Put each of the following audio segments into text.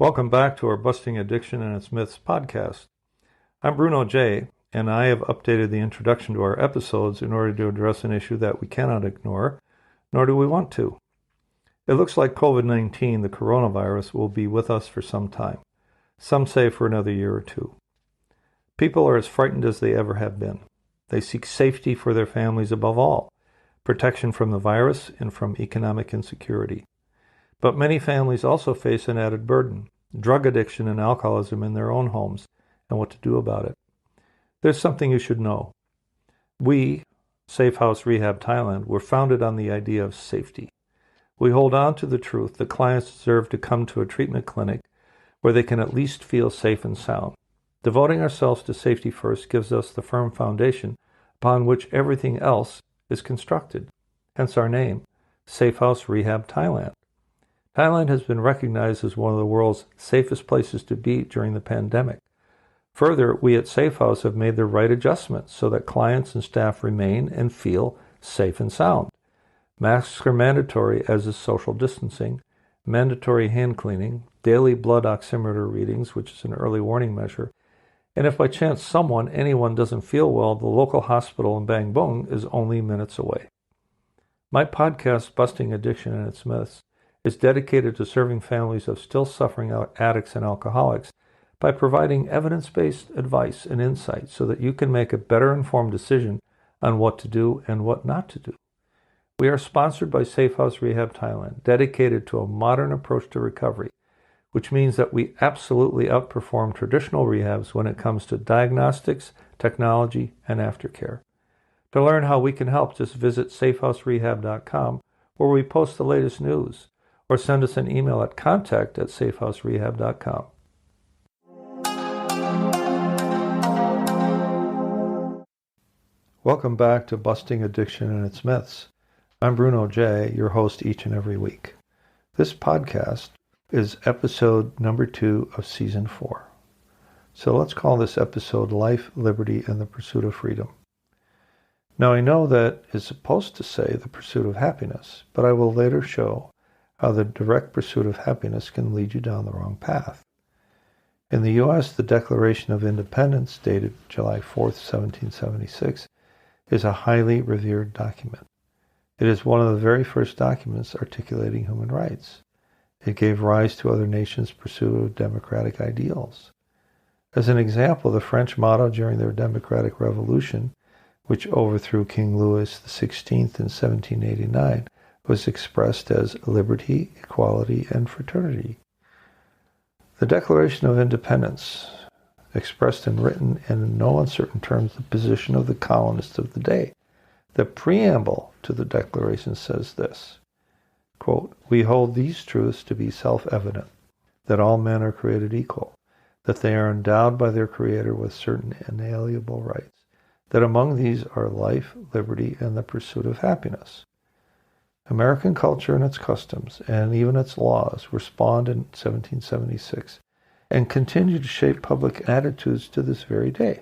Welcome back to our Busting Addiction and Its Myths podcast. I'm Bruno J., and I have updated the introduction to our episodes in order to address an issue that we cannot ignore, nor do we want to. It looks like COVID-19, the coronavirus, will be with us for some time. Some say for another year or two. People are as frightened as they ever have been. They seek safety for their families above all, protection from the virus and from economic insecurity. But many families also face an added burden, drug addiction and alcoholism in their own homes, and what to do about it. There's something you should know. We, Safe House Rehab Thailand, were founded on the idea of safety. We hold on to the truth that clients deserve to come to a treatment clinic where they can at least feel safe and sound. Devoting ourselves to safety first gives us the firm foundation upon which everything else is constructed, hence our name, Safe House Rehab Thailand. Thailand has been recognized as one of the world's safest places to be during the pandemic. Further, we at Safe House have made the right adjustments so that clients and staff remain and feel safe and sound. Masks are mandatory, as is social distancing, mandatory hand cleaning, daily blood oximeter readings, which is an early warning measure, and if by chance anyone doesn't feel well, the local hospital in Bang Bung is only minutes away. My podcast, Busting Addiction and Its Myths, is dedicated to serving families of still suffering addicts and alcoholics by providing evidence-based advice and insight so that you can make a better informed decision on what to do and what not to do. We are sponsored by Safe House Rehab Thailand, dedicated to a modern approach to recovery, which means that we absolutely outperform traditional rehabs when it comes to diagnostics, technology, and aftercare. To learn how we can help, just visit safehouserehab.com, where we post the latest news, or send us an email at contact@safehouserehab.com. Welcome back to Busting Addiction and Its Myths. I'm Bruno J., your host each and every week. This podcast is episode number 2 of season 4. So let's call this episode Life, Liberty, and the Pursuit of Freedom. Now I know that it's supposed to say the pursuit of happiness, but I will later show how the direct pursuit of happiness can lead you down the wrong path. In the U.S., the Declaration of Independence, dated July 4th, 1776, is a highly revered document. It is one of the very first documents articulating human rights. It gave rise to other nations' pursuit of democratic ideals. As an example, the French motto during their democratic revolution, which overthrew King Louis XVI in 1789, was expressed as liberty, equality, and fraternity. The Declaration of Independence expressed and written in no uncertain terms the position of the colonists of the day. The preamble to the Declaration says this, quote, "We hold these truths to be self-evident, that all men are created equal, that they are endowed by their Creator with certain inalienable rights, that among these are life, liberty, and the pursuit of happiness." American culture and its customs, and even its laws, were spawned in 1776 and continue to shape public attitudes to this very day.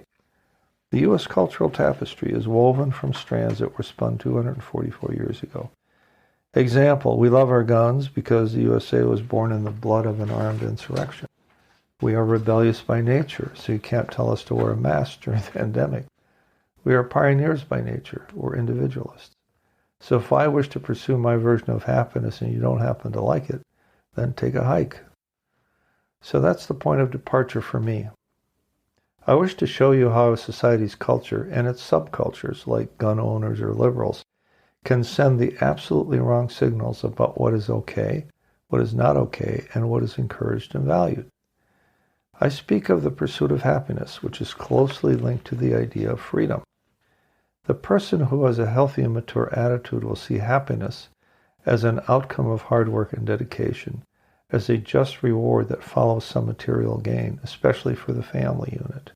The U.S. cultural tapestry is woven from strands that were spun 244 years ago. Example, we love our guns because the USA was born in the blood of an armed insurrection. We are rebellious by nature, so you can't tell us to wear a mask during the pandemic. We are pioneers by nature. We're individualists. So if I wish to pursue my version of happiness and you don't happen to like it, then take a hike. So that's the point of departure for me. I wish to show you how a society's culture and its subcultures, like gun owners or liberals, can send the absolutely wrong signals about what is okay, what is not okay, and what is encouraged and valued. I speak of the pursuit of happiness, which is closely linked to the idea of freedom. The person who has a healthy and mature attitude will see happiness as an outcome of hard work and dedication, as a just reward that follows some material gain, especially for the family unit.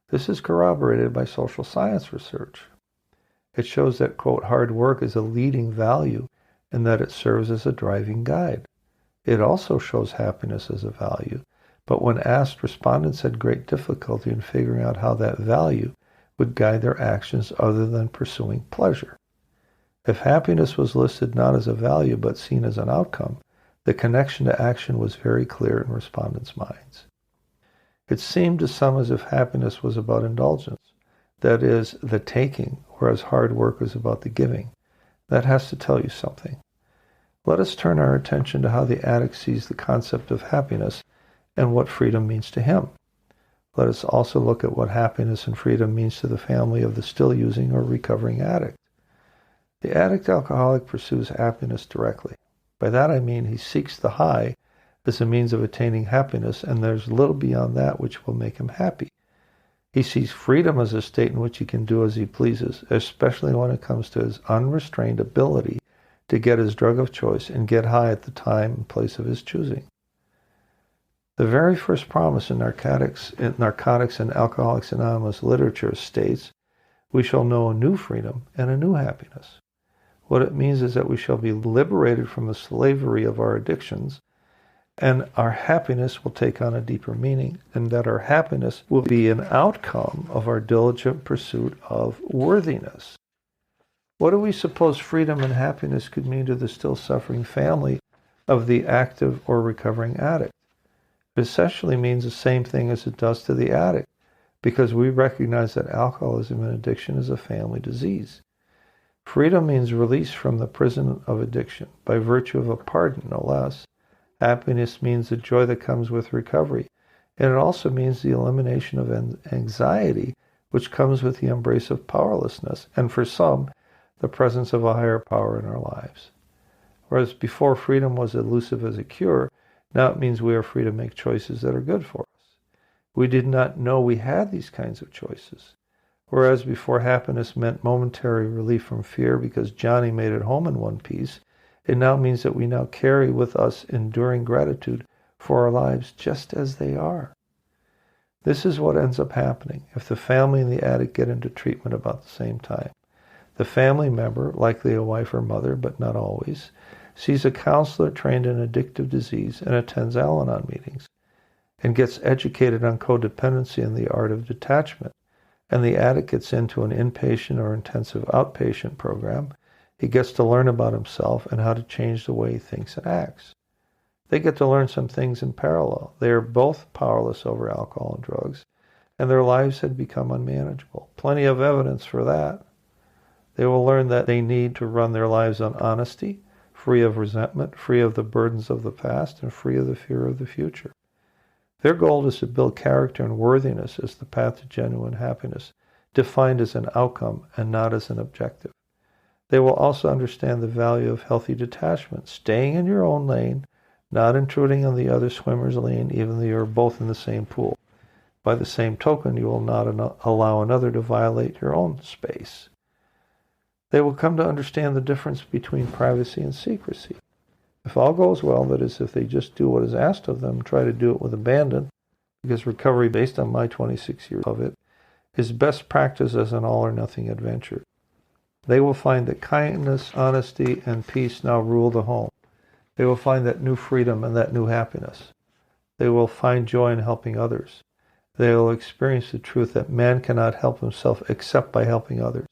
This is corroborated by social science research. It shows that, quote, hard work is a leading value and that it serves as a driving guide. It also shows happiness as a value, but when asked, respondents had great difficulty in figuring out how that value would guide their actions other than pursuing pleasure. If happiness was listed not as a value but seen as an outcome, The connection to action was very clear in respondents' minds. It seemed to some as if happiness was about indulgence, that is, the taking, whereas hard work was about the giving. That has to tell you something. Let us turn our attention to how the addict sees the concept of happiness and what freedom means to him. Let us also look at what happiness and freedom means to the family of the still using or recovering addict. The addict alcoholic pursues happiness directly. By that I mean he seeks the high as a means of attaining happiness, and there's little beyond that which will make him happy. He sees freedom as a state in which he can do as he pleases, especially when it comes to his unrestrained ability to get his drug of choice and get high at the time and place of his choosing. The very first promise in Narcotics and Alcoholics Anonymous literature states, "We shall know a new freedom and a new happiness." What it means is that we shall be liberated from the slavery of our addictions, and our happiness will take on a deeper meaning, and that our happiness will be an outcome of our diligent pursuit of worthiness. What do we suppose freedom and happiness could mean to the still suffering family of the active or recovering addict? It essentially means the same thing as it does to the addict, because we recognize that alcoholism and addiction is a family disease. Freedom means release from the prison of addiction by virtue of a pardon, no less. Happiness means the joy that comes with recovery, and it also means the elimination of anxiety, which comes with the embrace of powerlessness, and for some, the presence of a higher power in our lives. Whereas before freedom was elusive as a cure, now it means we are free to make choices that are good for us. We did not know we had these kinds of choices. Whereas before happiness meant momentary relief from fear because Johnny made it home in one piece, it now means that we now carry with us enduring gratitude for our lives just as they are. This is what ends up happening if the family and the addict get into treatment about the same time. The family member, likely a wife or mother, but not always, sees a counselor trained in addictive disease and attends Al-Anon meetings, and gets educated on codependency and the art of detachment. And the addict gets into an inpatient or intensive outpatient program. He gets to learn about himself and how to change the way he thinks and acts. They get to learn some things in parallel. They are both powerless over alcohol and drugs, and their lives had become unmanageable. Plenty of evidence for that. They will learn that they need to run their lives on honesty, free of resentment, free of the burdens of the past, and free of the fear of the future. Their goal is to build character and worthiness as the path to genuine happiness, defined as an outcome and not as an objective. They will also understand the value of healthy detachment, staying in your own lane, not intruding on the other swimmer's lane, even though you are both in the same pool. By the same token, you will not allow another to violate your own space. They will come to understand the difference between privacy and secrecy. If all goes well, that is, if they just do what is asked of them, try to do it with abandon, because recovery, based on my 26 years of it, is best practice as an all-or-nothing adventure. They will find that kindness, honesty, and peace now rule the home. They will find that new freedom and that new happiness. They will find joy in helping others. They will experience the truth that man cannot help himself except by helping others.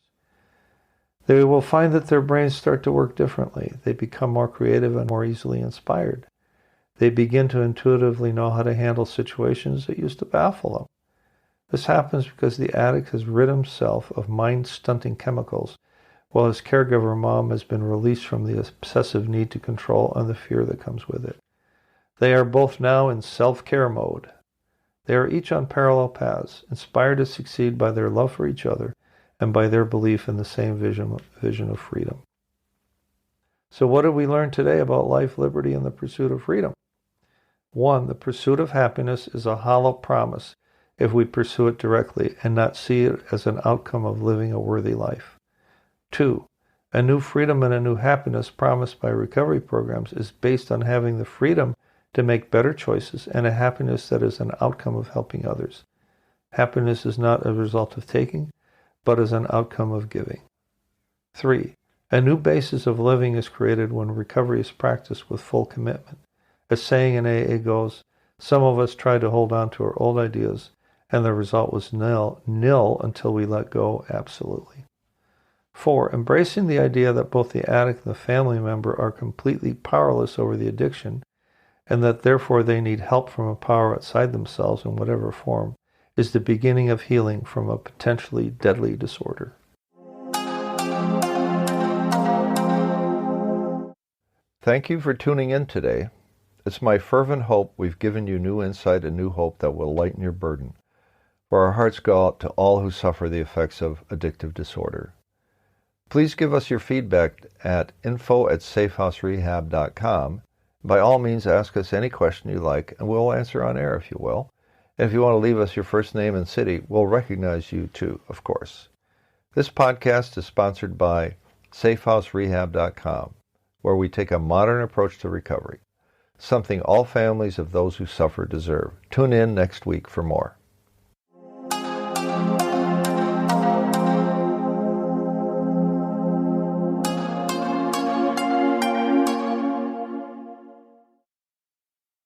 They will find that their brains start to work differently. They become more creative and more easily inspired. They begin to intuitively know how to handle situations that used to baffle them. This happens because the addict has rid himself of mind-stunting chemicals, while his caregiver mom has been released from the obsessive need to control and the fear that comes with it. They are both now in self-care mode. They are each on parallel paths, inspired to succeed by their love for each other and by their belief in the same vision of freedom. So what did we learn today about life, liberty, and the pursuit of freedom? 1, the pursuit of happiness is a hollow promise if we pursue it directly and not see it as an outcome of living a worthy life. 2, a new freedom and a new happiness promised by recovery programs is based on having the freedom to make better choices and a happiness that is an outcome of helping others. Happiness is not a result of taking, but as an outcome of giving. 3, a new basis of living is created when recovery is practiced with full commitment. A saying in AA goes, some of us tried to hold on to our old ideas, and the result was nil until we let go absolutely. 4, embracing the idea that both the addict and the family member are completely powerless over the addiction and that therefore they need help from a power outside themselves in whatever form, is the beginning of healing from a potentially deadly disorder. Thank you for tuning in today. It's my fervent hope we've given you new insight and new hope that will lighten your burden. For our hearts go out to all who suffer the effects of addictive disorder. Please give us your feedback at info@safehouserehab.com. By all means, ask us any question you like, and we'll answer on air if you will. And if you want to leave us your first name and city, we'll recognize you too, of course. This podcast is sponsored by safehouserehab.com, where we take a modern approach to recovery, something all families of those who suffer deserve. Tune in next week for more.